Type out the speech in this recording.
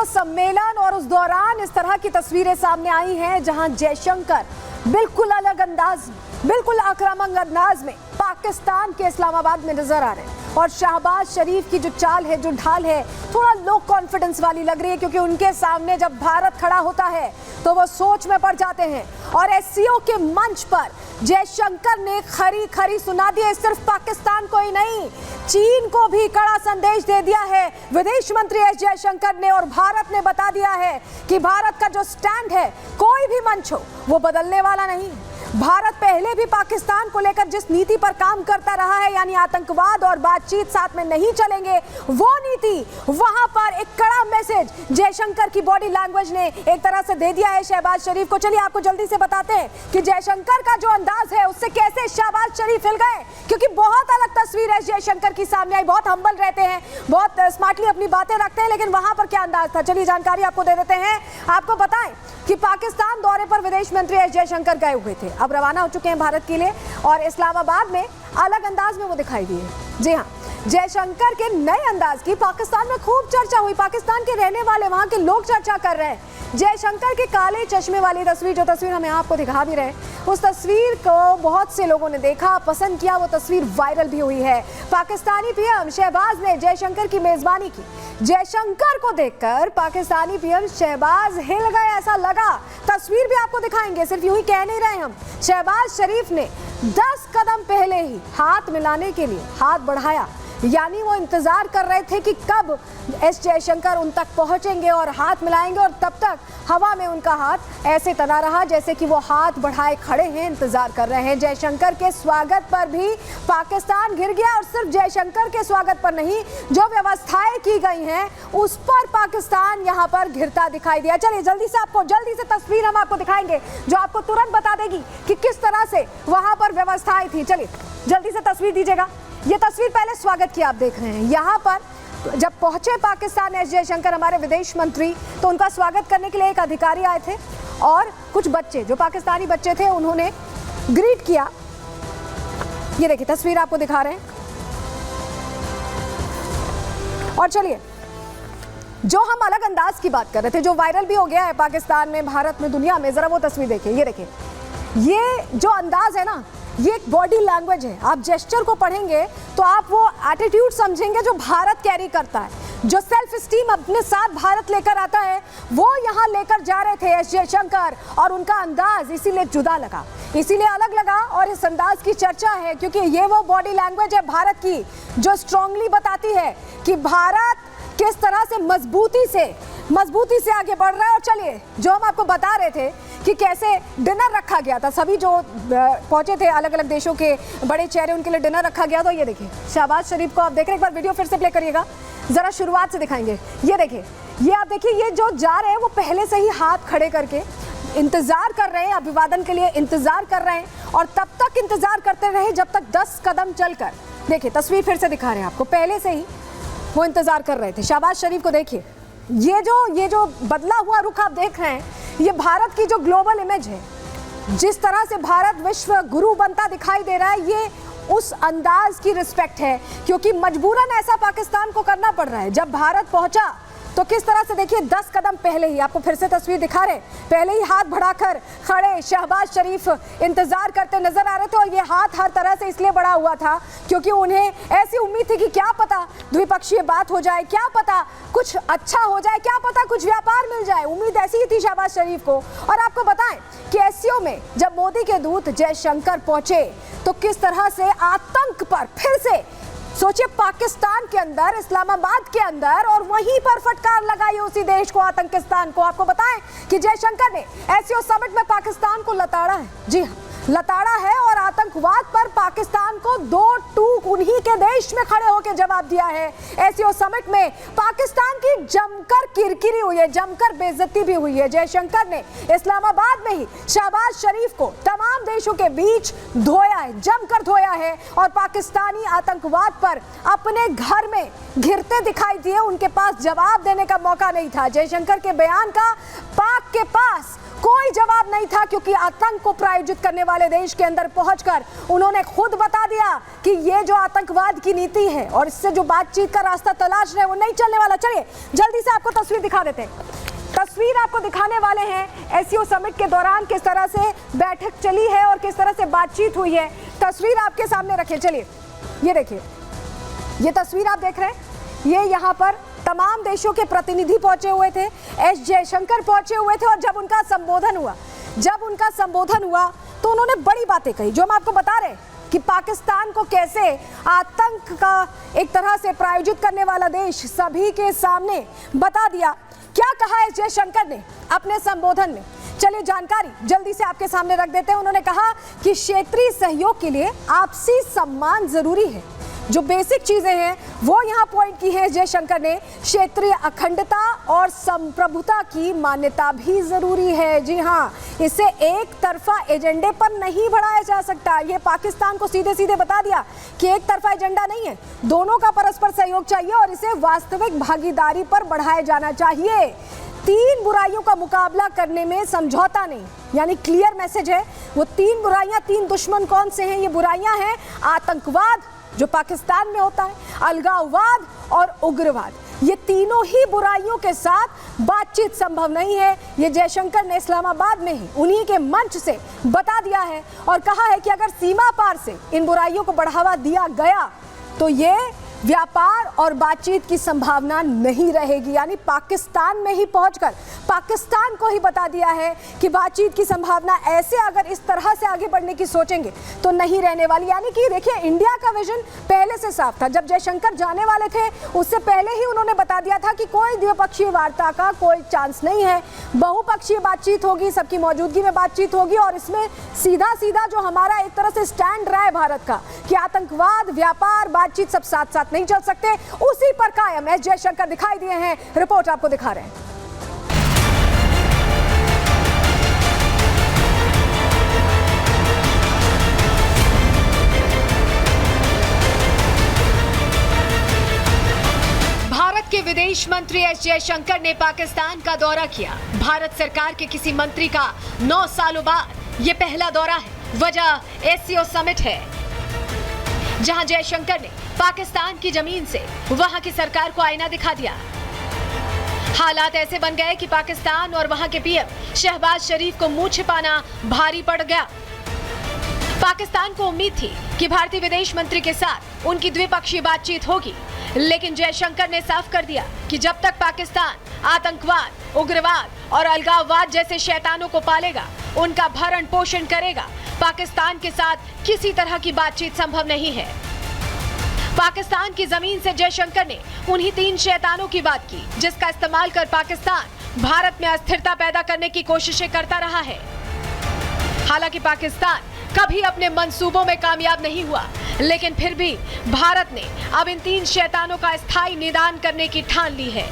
SCO सम्मेलन और उस दौरान इस तरह की तस्वीरें सामने आई हैं जहां जयशंकर बिल्कुल अलग अंदाज, बिल्कुल आक्रामक अंदाज में पाकिस्तान के इस्लामाबाद में नजर आ रहे हैं। और शहबाज शरीफ की जो चाल है, जो ढाल है, थोड़ा लो कॉन्फिडेंस वाली लग रही है, क्योंकि उनके सामने जब भारत खड़ा होता है तो वो सोच में पड़ जाते हैं। और एससीओ के मंच पर जयशंकर ने खरी खरी सुना दिया, सिर्फ पाकिस्तान को ही नहीं, चीन को भी कड़ा संदेश दे दिया है विदेश मंत्री एस जयशंकर ने। और भारत ने बता दिया है कि भारत का जो स्टैंड है, कोई भी मंच हो, वो बदलने वाला नहीं है। भारत पहले भी पाकिस्तान को लेकर जिस नीति पर काम करता रहा है, यानी आतंकवाद और बातचीत साथ में नहीं चलेंगे, वो नीति, वहां पर एक कड़ा मैसेज जयशंकर की बॉडी लैंग्वेज ने एक तरह से दे दिया है शहबाज शरीफ को। चलिए आपको जल्दी से बताते हैं कि जयशंकर का जो अंदाज है उससे कैसे शहबाज शरीफ हिल गए, क्योंकि बहुत अलग तस्वीर है जयशंकर की सामने आई। बहुत हम्बल रहते हैं, बहुत स्मार्टली अपनी बातें रखते हैं, लेकिन वहां पर क्या अंदाज था, चलिए जानकारी आपको दे देते हैं। आपको बताएं कि पाकिस्तान दौरे पर विदेश मंत्री एस जयशंकर गए हुए थे, अब रवाना हो चुके हैं भारत के लिए, और इस्लामाबाद में अलग अंदाज में वो दिखाई दिए। जी हाँ, जयशंकर के नए अंदाज की पाकिस्तान में खूब चर्चा हुई, पाकिस्तान के रहने वाले, वहां के लोग चर्चा कर रहे हैं। जयशंकर के काले चश्मे वाली तस्वीर, जो तस्वीर हम आपको दिखा भी रहे, उस तस्वीर को बहुत से लोगों ने देखा, पसंद किया, वो तस्वीर वायरल भी हुई है। पाकिस्तानी पीएम शहबाज ने जयशंकर की मेजबानी की। जयशंकर को देखकर पाकिस्तानी पीएम शहबाज हिल गए, ऐसा लगा। तस्वीर भी आपको दिखाएंगे, सिर्फ यूं ही कह नहीं रहे हम। शहबाज शरीफ ने 10 कदम पहले ही हाथ मिलाने के लिए हाथ बढ़ाया, यानी वो इंतजार कर रहे थे कि कब एस जयशंकर उन तक पहुंचेंगे और हाथ मिलाएंगे, और तब तक हवा में उनका हाथ ऐसे तना रहा जैसे कि वो हाथ बढ़ाए खड़े हैं, इंतजार कर रहे हैं। जयशंकर के स्वागत पर भी पाकिस्तान घिर गया, और सिर्फ जयशंकर के स्वागत पर नहीं, जो व्यवस्थाएं की गई हैं उस पर पाकिस्तान यहां पर घिरता दिखाई दिया। चलिए जल्दी से तस्वीर हम आपको दिखाएंगे, जो आपको तुरंत बता देगी कि किस तरह से वहां पर व्यवस्थाएं थी। चलिए जल्दी से तस्वीर दीजिएगा। ये तस्वीर पहले स्वागत की आप देख रहे हैं। यहाँ पर जब पहुंचे पाकिस्तान एस जयशंकर, हमारे विदेश मंत्री, तो उनका स्वागत करने के लिए एक अधिकारी आए थे और कुछ बच्चे, जो पाकिस्तानी बच्चे थे, उन्होंने ग्रीट किया। ये देखिए तस्वीर आपको दिखा रहे हैं। और चलिए, जो हम अलग अंदाज की बात कर रहे थे, जो वायरल भी हो गया है पाकिस्तान में, भारत में, दुनिया में, जरा वो तस्वीर देखिए। ये देखिए, ये जो अंदाज है ना, ये एक बॉडी लैंग्वेज है। आप जेस्चर को पढ़ेंगे तो आप वो एटीट्यूड समझेंगे जो भारत कैरी करता है, जो सेल्फ स्टीम अपने साथ भारत लेकर आता है, वो यहाँ लेकर जा रहे थे एस जयशंकर। और उनका अंदाज इसीलिए जुदा लगा, इसीलिए अलग लगा, और इस अंदाज की चर्चा है क्योंकि ये वो बॉडी लैंग्वेज है भारत की जो स्ट्रांगली बताती है कि भारत किस तरह से मजबूती से आगे बढ़ रहा है। और चलिए, जो हम आपको बता रहे थे कि कैसे डिनर रखा गया था, सभी जो पहुंचे थे अलग अलग देशों के बड़े चेहरे, उनके लिए डिनर रखा गया। तो ये देखिए शहबाज शरीफ को आप देख रहे हैं, एक बार वीडियो फिर से प्ले करिएगा, जरा शुरुआत से दिखाएंगे। ये देखिए, ये आप देखिए, ये जो जा रहे हैं वो पहले से ही हाथ खड़े करके इंतजार कर रहे हैं, अभिवादन के लिए इंतजार कर रहे हैं, और तब तक इंतजार करते रहे जब तक 10 कदम चलकर, देखिए तस्वीर फिर से दिखा रहे हैं आपको, पहले से ही वो इंतजार कर रहे थे। शहबाज शरीफ को देखिए, ये जो बदला हुआ रुख आप देख रहे हैं, ये भारत की जो ग्लोबल इमेज है, जिस तरह से भारत विश्व गुरु बनता दिखाई दे रहा है, ये उस अंदाज की रिस्पेक्ट है, क्योंकि मजबूरन ऐसा पाकिस्तान को करना पड़ रहा है। जब भारत पहुंचा तो किस तरह से, देखिए 10 कदम पहले ही, आपको फिर से तस्वीर दिखा रहे, पहले ही हाथ बढ़ाकर खड़े शहबाज शरीफ इंतजार करते नजर आ रहे थे। और ये हाथ हर तरह से इसलिए बढ़ा हुआ था क्योंकि उन्हें ऐसी उम्मीद थी कि क्या पता द्विपक्षीय बात हो जाए, क्या पता कुछ अच्छा हो जाए, क्या पता कुछ व्यापार मिल जाए, उम्मीद ऐसी ही थी शहबाज शरीफ को। और आपको बताएं कि एससीओ में जब मोदी के दूत जयशंकर पहुंचे तो किस तरह से आतंक पर फिर से, सोचिए, पाकिस्तान के अंदर, इस्लामाबाद के अंदर, और वहीं पर फटकार लगाई उसी देश को, आतंकिस्तान को। आपको बताएं कि जयशंकर ने एससीओ समिट में पाकिस्तान को लताड़ा है, जी हाँ, लताड़ा है, और आतंकवाद पर पाकिस्तान को 2 टूक उन्हीं के देश में खड़े होकर जवाब दिया है। एससीओ समिट में पाकिस्तान की जमकर किरकिरी हुई है, जमकर बेइज्जती भी हुई है। जयशंकर ने इस्लामाबाद में ही शहबाज शरीफ को तमाम देशों के बीच धोया है, जमकर धोया है, और पाकिस्तानी आतंकवाद पर अपने घर में घिरते दिखाई दिए। उनके पास जवाब देने का मौका नहीं था। जयशंकर के बयान का पाक के पास कोई जवाब नहीं था, क्योंकि आतंक को प्रायोजित करने वाले वाले देश के अंदर पहुंचकर उन्होंने खुद बता दिया कि ये जो आतंकवाद की नीति है और इससे जो बातचीत का रास्ता तलाश रहे वो नहीं चलने वाला। चलिए जल्दी से आपको तस्वीर दिखा देते हैं। तस्वीर आपको दिखाने वाले हैं एससीओ समिट के दौरान किस तरह से बैठक चली है और किस तरह से बातचीत हुई है। तस्वीर आपके सामने रखें। चलिए ये देखिए, ये तस्वीर आप देख रहे हैं, ये यहाँ पर तमाम देशों के प्रतिनिधि पहुंचे हुए थे। एस जयशंकर पहुंचे हुए थे और जब उनका संबोधन हुआ तो उन्होंने बड़ी बातें कही जो हम आपको बता रहे हैं कि पाकिस्तान को कैसे आतंक का एक तरह से प्रायोजित करने वाला देश सभी के सामने बता दिया। क्या कहा एस जयशंकर ने अपने संबोधन में, चलिए जानकारी जल्दी से आपके सामने रख देते हैं। उन्होंने कहा कि क्षेत्रीय सहयोग के लिए आपसी सम्मान जरूरी है। जो बेसिक चीजें हैं वो यहाँ पॉइंट की है जयशंकर ने। क्षेत्रीय अखंडता और संप्रभुता की मान्यता भी जरूरी है। जी हाँ, इसे एक तरफा एजेंडे पर नहीं बढ़ाया जा सकता। ये पाकिस्तान को सीधे सीधे बता दिया कि एक तरफा एजेंडा नहीं है, दोनों का परस्पर सहयोग चाहिए और इसे वास्तविक भागीदारी पर बढ़ाया जाना चाहिए। तीन बुराइयों का मुकाबला करने में समझौता नहीं, यानी क्लियर मैसेज है। वो तीन बुराइयां, तीन दुश्मन कौन से हैं? ये बुराइयां हैं आतंकवाद जो पाकिस्तान में होता है, अलगाववाद और उग्रवाद। ये तीनों ही बुराइयों के साथ बातचीत संभव नहीं है। ये जयशंकर ने इस्लामाबाद में ही उन्हीं के मंच से बता दिया है और कहा है कि अगर सीमा पार से इन बुराइयों को बढ़ावा दिया गया तो ये व्यापार और बातचीत की संभावना नहीं रहेगी। यानी पाकिस्तान में ही पहुंचकर पाकिस्तान को ही बता दिया है कि बातचीत की संभावना ऐसे अगर इस तरह से आगे बढ़ने की सोचेंगे तो नहीं रहने वाली। यानी कि देखिए, इंडिया का विजन पहले से साफ था। जब जयशंकर जाने वाले थे उससे पहले ही उन्होंने बता दिया था कि कोई द्विपक्षीय वार्ता का कोई चांस नहीं है, बहुपक्षीय बातचीत होगी, सबकी मौजूदगी में बातचीत होगी और इसमें सीधा सीधा जो हमारा एक तरह से स्टैंड रहा है भारत का कि आतंकवाद, व्यापार, बातचीत सब साथ साथ नहीं चल सकते, उसी पर कायम एस जयशंकर दिखाई दिए हैं। रिपोर्ट आपको दिखा रहे हैं। भारत के विदेश मंत्री एस जयशंकर ने पाकिस्तान का दौरा किया। भारत सरकार के किसी मंत्री का 9 सालों बाद ये पहला दौरा है। वजह एससीओ समिट है, जहां जयशंकर ने पाकिस्तान की जमीन से वहां की सरकार को आईना दिखा दिया। हालात ऐसे बन गए कि पाकिस्तान और वहां के पीएम शहबाज शरीफ को मुंह छिपाना भारी पड़ गया। पाकिस्तान को उम्मीद थी कि भारतीय विदेश मंत्री के साथ उनकी द्विपक्षीय बातचीत होगी, लेकिन जयशंकर ने साफ कर दिया कि जब तक पाकिस्तान आतंकवाद, उग्रवाद और अलगाववाद जैसे शैतानों को पालेगा, उनका भरण पोषण करेगा, पाकिस्तान के साथ किसी तरह की बातचीत संभव नहीं है। पाकिस्तान की जमीन से जयशंकर ने उन्हीं 3 शैतानों की बात की जिसका इस्तेमाल कर पाकिस्तान भारत में अस्थिरता पैदा करने की कोशिशें करता रहा है। हालांकि पाकिस्तान कभी अपने मंसूबों में कामयाब नहीं हुआ, लेकिन फिर भी भारत ने अब इन 3 शैतानों का स्थायी निदान करने की ठान ली है।